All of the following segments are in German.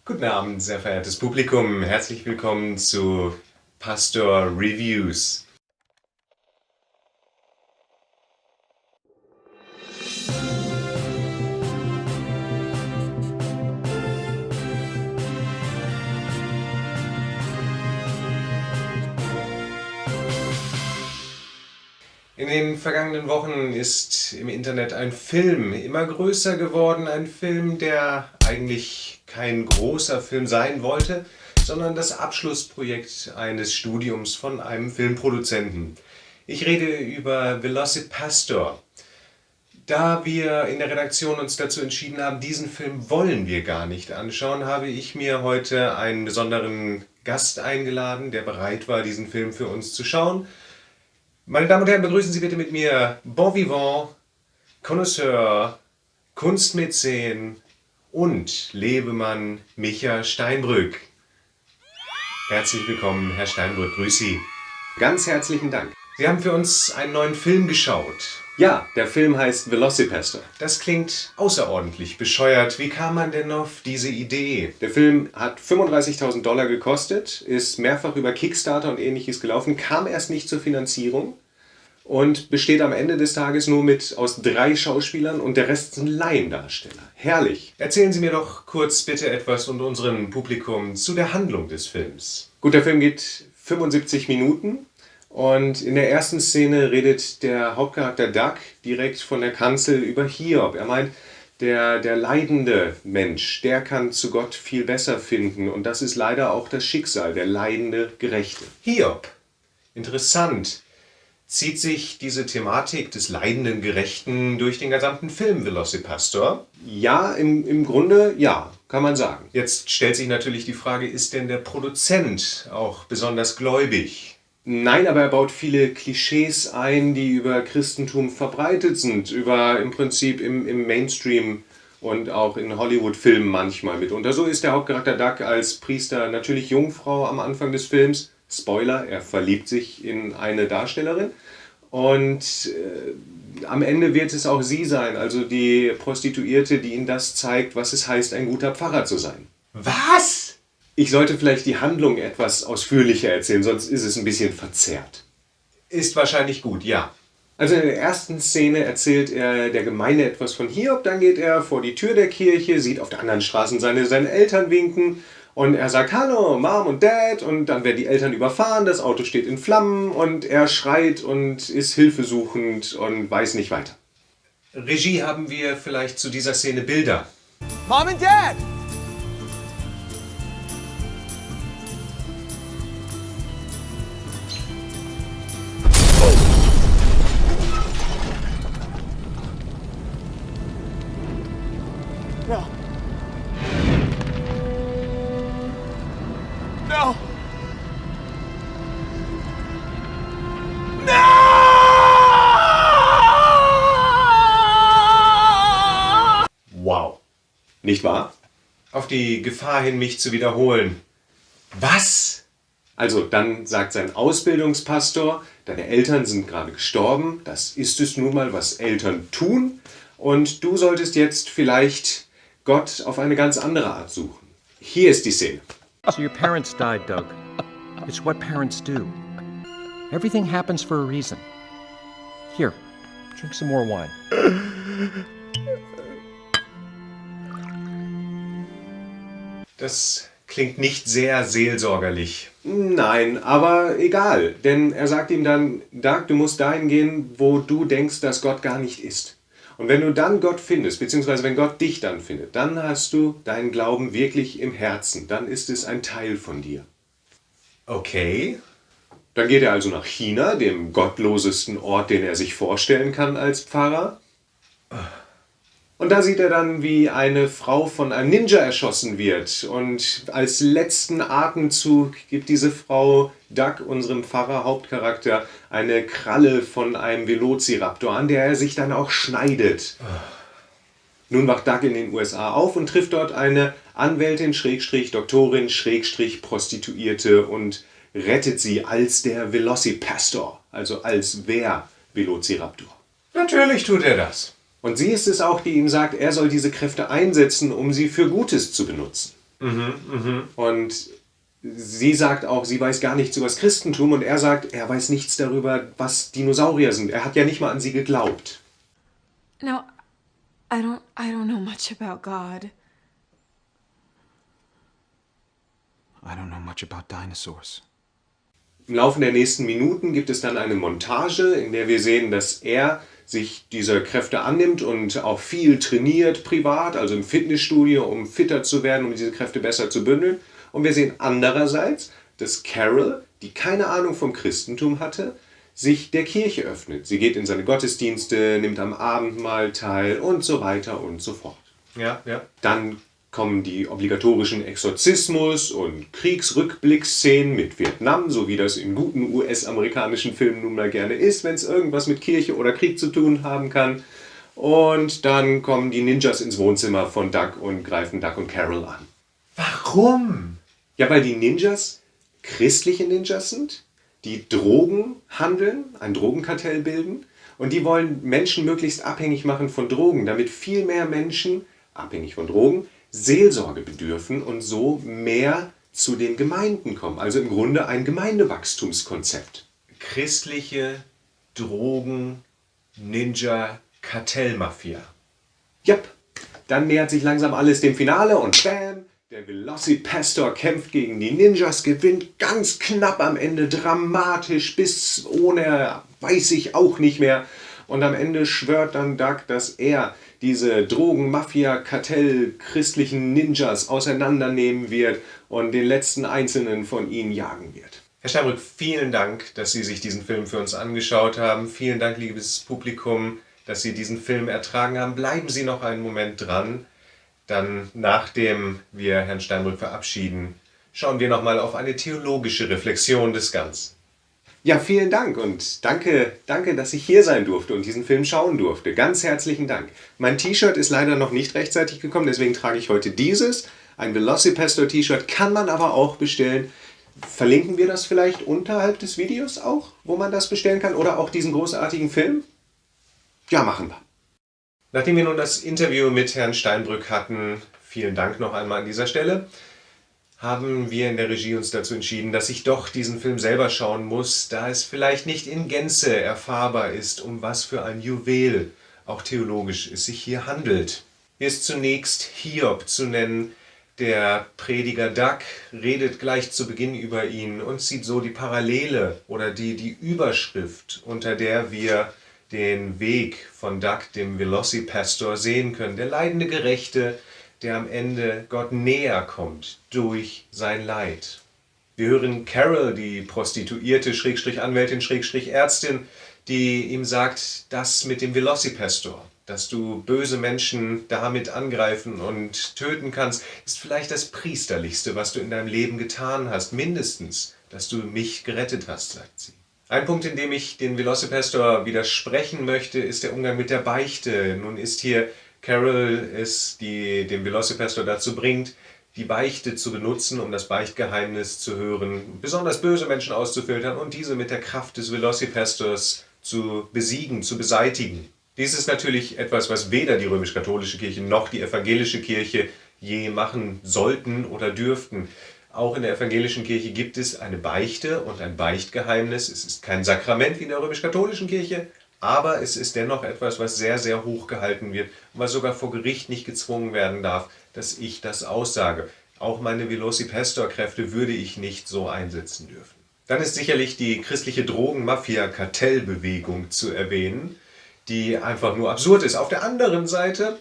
Guten Abend, sehr verehrtes Publikum. Herzlich willkommen zu Pastor Reviews. In den vergangenen Wochen ist im Internet ein Film immer größer geworden. Ein Film, der eigentlich kein großer Film sein wollte, sondern das Abschlussprojekt eines Studiums von einem Filmproduzenten. Ich rede über VelociPastor. Da wir in der Redaktion uns dazu entschieden haben, diesen Film wollen wir gar nicht anschauen, habe ich mir heute einen besonderen Gast eingeladen, der bereit war, diesen Film für uns zu schauen. Meine Damen und Herren, begrüßen Sie bitte mit mir Bon Vivant, Connoisseur, Kunstmäzen und Lebemann Micha Steinbrück. Herzlich willkommen, Herr Steinbrück, grüß Sie. Ganz herzlichen Dank. Sie haben für uns einen neuen Film geschaut. Ja, der Film heißt VelociPastor. Das klingt außerordentlich bescheuert. Wie kam man denn auf diese Idee? Der Film hat $35.000 gekostet, ist mehrfach über Kickstarter und ähnliches gelaufen, kam erst nicht zur Finanzierung und besteht am Ende des Tages nur aus 3 Schauspielern und der Rest sind Laiendarsteller. Herrlich. Erzählen Sie mir doch kurz bitte etwas und unserem Publikum zu der Handlung des Films. Gut, der Film geht 75 Minuten. Und in der ersten Szene redet der Hauptcharakter Doug direkt von der Kanzel über Hiob. Er meint, der leidende Mensch, der kann zu Gott viel besser finden. Und das ist leider auch das Schicksal, der leidende Gerechte. Hiob. Interessant. Zieht sich diese Thematik des leidenden Gerechten durch den gesamten Film VelociPastor? Ja, im Grunde ja, kann man sagen. Jetzt stellt sich natürlich die Frage, ist denn der Produzent auch besonders gläubig? Nein, aber er baut viele Klischees ein, die über Christentum verbreitet sind, im Prinzip im Mainstream und auch in Hollywood-Filmen manchmal mitunter. So ist der Hauptcharakter Doug als Priester natürlich Jungfrau am Anfang des Films. Spoiler, er verliebt sich in eine Darstellerin und am Ende wird es auch sie sein, also die Prostituierte, die ihm das zeigt, was es heißt, ein guter Pfarrer zu sein. Was? Ich sollte vielleicht die Handlung etwas ausführlicher erzählen, sonst ist es ein bisschen verzerrt. Ist wahrscheinlich gut, ja. Also in der ersten Szene erzählt er der Gemeinde etwas von Hiob, dann geht er vor die Tür der Kirche, sieht auf der anderen Straße seine Eltern winken und er sagt Hallo, Mom und Dad und dann werden die Eltern überfahren, das Auto steht in Flammen und er schreit und ist hilfesuchend und weiß nicht weiter. Regie, haben wir vielleicht zu dieser Szene Bilder? Mom and Dad! No. No. No! Wow. Nicht wahr? Auf die Gefahr hin, mich zu wiederholen. Was? Also, dann sagt sein Ausbildungspastor, deine Eltern sind gerade gestorben, das ist es nun mal, was Eltern tun, und du solltest jetzt vielleicht Gott auf eine ganz andere Art suchen. Hier ist die Szene. So your parents died, Doug. It's what parents do. Everything happens for a reason. Here, drink some more wine. Das klingt nicht sehr seelsorgerlich. Nein, aber egal, denn er sagt ihm dann, Doug, du musst dahin gehen, wo du denkst, dass Gott gar nicht ist. Und wenn du dann Gott findest, beziehungsweise wenn Gott dich dann findet, dann hast du deinen Glauben wirklich im Herzen. Dann ist es ein Teil von dir. Okay. Dann geht er also nach China, dem gottlosesten Ort, den er sich vorstellen kann als Pfarrer. Und da sieht er dann, wie eine Frau von einem Ninja erschossen wird. Und als letzten Atemzug gibt diese Frau Doug, unserem Pfarrer, Hauptcharakter, eine Kralle von einem Velociraptor, an der er sich dann auch schneidet. Nun wacht Doug in den USA auf und trifft dort eine Anwältin, Doktorin, Prostituierte und rettet sie als der VelociPastor, also als wer Velociraptor. Natürlich tut er das. Und sie ist es auch, die ihm sagt, er soll diese Kräfte einsetzen, um sie für Gutes zu benutzen. Und sie sagt auch, sie weiß gar nichts über das Christentum und er sagt, er weiß nichts darüber, was Dinosaurier sind. Er hat ja nicht mal an sie geglaubt. No, I don't know much about God. I don't know much about dinosaurs. Im Laufe der nächsten Minuten gibt es dann eine Montage, in der wir sehen, dass er sich dieser Kräfte annimmt und auch viel trainiert privat, also im Fitnessstudio, um fitter zu werden, um diese Kräfte besser zu bündeln. Und wir sehen andererseits, dass Carol, die keine Ahnung vom Christentum hatte, sich der Kirche öffnet. Sie geht in seine Gottesdienste, nimmt am Abendmahl teil und so weiter und so fort. Ja. Dann kommen die obligatorischen Exorzismus- und Kriegsrückblickszenen mit Vietnam, so wie das in guten US-amerikanischen Filmen nun mal gerne ist, wenn es irgendwas mit Kirche oder Krieg zu tun haben kann. Und dann kommen die Ninjas ins Wohnzimmer von Duck und greifen Duck und Carol an. Warum? Ja, weil die Ninjas christliche Ninjas sind, die Drogen handeln, ein Drogenkartell bilden und die wollen Menschen möglichst abhängig machen von Drogen, damit viel mehr Menschen, abhängig von Drogen, Seelsorge bedürfen und so mehr zu den Gemeinden kommen. Also im Grunde ein Gemeindewachstumskonzept. Christliche Drogen, Ninja, Kartellmafia. Jap, dann nähert sich langsam alles dem Finale und bam, der Velocipastor kämpft gegen die Ninjas, gewinnt ganz knapp am Ende, dramatisch, bis ohne, weiß ich auch nicht mehr. Und am Ende schwört dann Duck, dass er diese Drogen-, Mafia-, Kartell-, christlichen Ninjas auseinandernehmen wird und den letzten einzelnen von ihnen jagen wird. Herr Steinbrück, vielen Dank, dass Sie sich diesen Film für uns angeschaut haben. Vielen Dank, liebes Publikum, dass Sie diesen Film ertragen haben. Bleiben Sie noch einen Moment dran. Dann, nachdem wir Herrn Steinbrück verabschieden, schauen wir nochmal auf eine theologische Reflexion des Ganzen. Ja, vielen Dank und danke, dass ich hier sein durfte und diesen Film schauen durfte. Ganz herzlichen Dank. Mein T-Shirt ist leider noch nicht rechtzeitig gekommen, deswegen trage ich heute dieses. Ein Velocipastor-T-Shirt kann man aber auch bestellen. Verlinken wir das vielleicht unterhalb des Videos auch, wo man das bestellen kann? Oder auch diesen großartigen Film? Ja, machen wir. Nachdem wir nun das Interview mit Herrn Steinbrück hatten, vielen Dank noch einmal an dieser Stelle, haben wir in der Regie uns dazu entschieden, dass ich doch diesen Film selber schauen muss, da es vielleicht nicht in Gänze erfahrbar ist, um was für ein Juwel, auch theologisch, es sich hier handelt. Hier ist zunächst Hiob zu nennen. Der Prediger Duck redet gleich zu Beginn über ihn und zieht so die Parallele oder die Überschrift, unter der wir den Weg von Duck, dem Velocipastor, sehen können. Der leidende Gerechte, der am Ende Gott näher kommt durch sein Leid. Wir hören Carol, die Prostituierte, Anwältin, Ärztin, die ihm sagt, das mit dem Velocipastor, dass du böse Menschen damit angreifen und töten kannst, ist vielleicht das Priesterlichste, was du in deinem Leben getan hast, mindestens, dass du mich gerettet hast, sagt sie. Ein Punkt, in dem ich den Velocipastor widersprechen möchte, ist der Umgang mit der Beichte. Nun ist hier Carol es, die den Velocipastor dazu bringt, die Beichte zu benutzen, um das Beichtgeheimnis zu hören, besonders böse Menschen auszufiltern und diese mit der Kraft des Velocipastors zu besiegen, zu beseitigen. Dies ist natürlich etwas, was weder die römisch-katholische Kirche noch die evangelische Kirche je machen sollten oder dürften. Auch in der evangelischen Kirche gibt es eine Beichte und ein Beichtgeheimnis. Es ist kein Sakrament wie in der römisch-katholischen Kirche, aber es ist dennoch etwas, was sehr, sehr hoch gehalten wird und was sogar vor Gericht nicht gezwungen werden darf, dass ich das aussage. Auch meine Velocipastor-Kräfte würde ich nicht so einsetzen dürfen. Dann ist sicherlich die christliche Drogen-Mafia-Kartellbewegung zu erwähnen, die einfach nur absurd ist. Auf der anderen Seite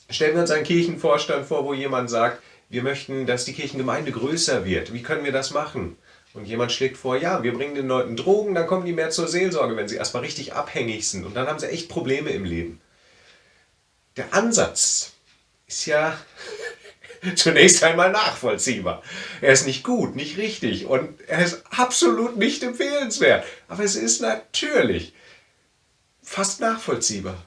stellen wir uns einen Kirchenvorstand vor, wo jemand sagt, wir möchten, dass die Kirchengemeinde größer wird. Wie können wir das machen? Und jemand schlägt vor, ja, wir bringen den Leuten Drogen, dann kommen die mehr zur Seelsorge, wenn sie erstmal richtig abhängig sind. Und dann haben sie echt Probleme im Leben. Der Ansatz ist ja zunächst einmal nachvollziehbar. Er ist nicht gut, nicht richtig und er ist absolut nicht empfehlenswert. Aber es ist natürlich fast nachvollziehbar.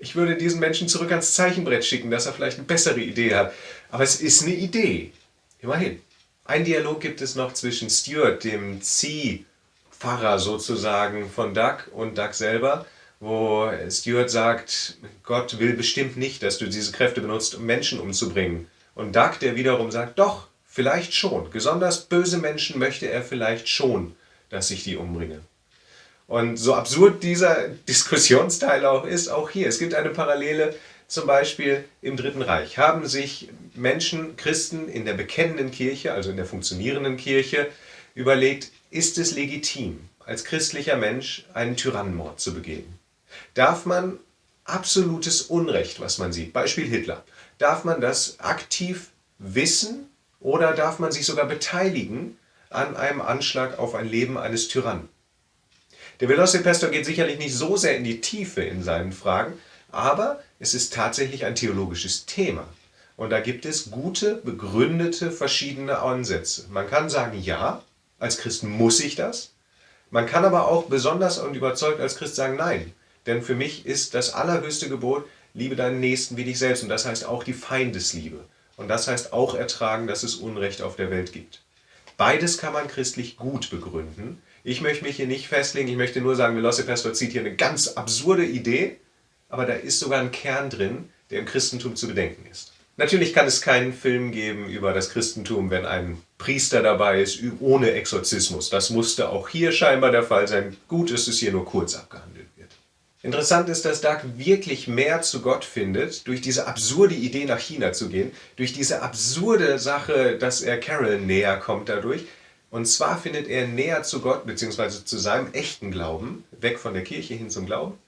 Ich würde diesen Menschen zurück ans Zeichenbrett schicken, dass er vielleicht eine bessere Idee hat. Aber es ist eine Idee. Immerhin. Ein Dialog gibt es noch zwischen Stuart, dem Ziehpfarrer sozusagen von Duck, und Duck selber, wo Stuart sagt, Gott will bestimmt nicht, dass du diese Kräfte benutzt, um Menschen umzubringen. Und Doug, der wiederum sagt, doch, vielleicht schon. Besonders böse Menschen möchte er vielleicht schon, dass ich die umbringe. Und so absurd dieser Diskussionsteil auch ist, auch hier. Es gibt eine Parallele, zum Beispiel im Dritten Reich. Haben sich Menschen, Christen in der bekennenden Kirche, also in der funktionierenden Kirche, überlegt, ist es legitim, als christlicher Mensch einen Tyrannenmord zu begehen? Darf man absolutes Unrecht, was man sieht, Beispiel Hitler, darf man das aktiv wissen oder darf man sich sogar beteiligen an einem Anschlag auf ein Leben eines Tyrannen? Der Velocipastor geht sicherlich nicht so sehr in die Tiefe in seinen Fragen, aber es ist tatsächlich ein theologisches Thema. Und da gibt es gute, begründete, verschiedene Ansätze. Man kann sagen, ja, als Christ muss ich das. Man kann aber auch besonders und überzeugt als Christ sagen, nein. Denn für mich ist das allerhöchste Gebot, liebe deinen Nächsten wie dich selbst. Und das heißt auch die Feindesliebe. Und das heißt auch ertragen, dass es Unrecht auf der Welt gibt. Beides kann man christlich gut begründen. Ich möchte mich hier nicht festlegen, ich möchte nur sagen, Velocipastor zieht hier eine ganz absurde Idee, aber da ist sogar ein Kern drin, der im Christentum zu bedenken ist. Natürlich kann es keinen Film geben über das Christentum, wenn ein Priester dabei ist, ohne Exorzismus. Das musste auch hier scheinbar der Fall sein. Gut ist es hier nur kurz abgehandelt wird. Interessant ist, dass Doug wirklich mehr zu Gott findet, durch diese absurde Idee nach China zu gehen, durch diese absurde Sache, dass er Carol näher kommt dadurch. Und zwar findet er näher zu Gott, beziehungsweise zu seinem echten Glauben, weg von der Kirche hin zum Glauben,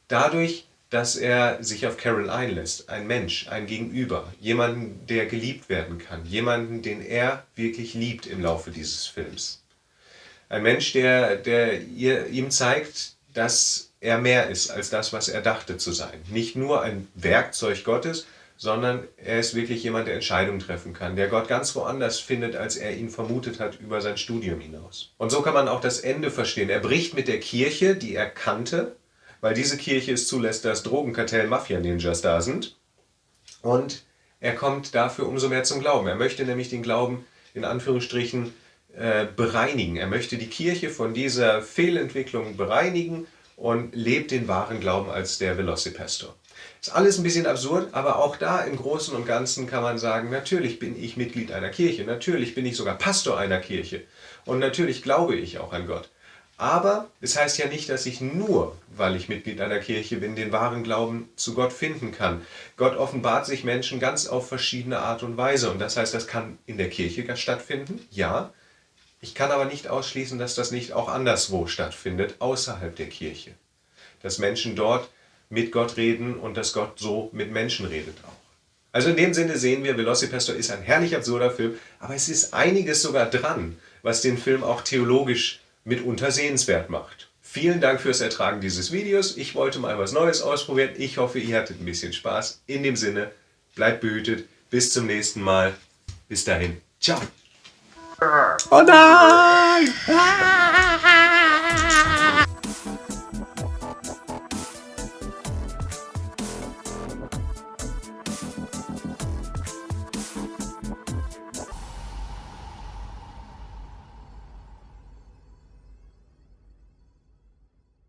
dadurch, dass er sich auf Carol einlässt. Ein Mensch, ein Gegenüber, jemanden, der geliebt werden kann, jemanden, den er wirklich liebt im Laufe dieses Films. Ein Mensch, der ihm zeigt, dass er mehr ist als das, was er dachte zu sein. Nicht nur ein Werkzeug Gottes, sondern er ist wirklich jemand, der Entscheidungen treffen kann, der Gott ganz woanders findet, als er ihn vermutet hat, über sein Studium hinaus. Und so kann man auch das Ende verstehen. Er bricht mit der Kirche, die er kannte, weil diese Kirche es zulässt, dass Drogenkartell, Mafia-Ninjas da sind. Und er kommt dafür umso mehr zum Glauben. Er möchte nämlich den Glauben in Anführungsstrichen bereinigen. Er möchte die Kirche von dieser Fehlentwicklung bereinigen und lebt den wahren Glauben als der Velocipastor. Ist alles ein bisschen absurd, aber auch da im Großen und Ganzen kann man sagen, natürlich bin ich Mitglied einer Kirche, natürlich bin ich sogar Pastor einer Kirche und natürlich glaube ich auch an Gott. Aber es heißt ja nicht, dass ich nur, weil ich Mitglied einer Kirche bin, den wahren Glauben zu Gott finden kann. Gott offenbart sich Menschen ganz auf verschiedene Art und Weise und das heißt, das kann in der Kirche stattfinden, ja. Ich kann aber nicht ausschließen, dass das nicht auch anderswo stattfindet, außerhalb der Kirche. Dass Menschen dort mit Gott reden und dass Gott so mit Menschen redet auch. Also in dem Sinne sehen wir, Velocipastor ist ein herrlich absurder Film, aber es ist einiges sogar dran, was den Film auch theologisch mitunter sehenswert macht. Vielen Dank fürs Ertragen dieses Videos. Ich wollte mal was Neues ausprobieren. Ich hoffe, ihr hattet ein bisschen Spaß. In dem Sinne, bleibt behütet. Bis zum nächsten Mal. Bis dahin. Ciao. Oh nein!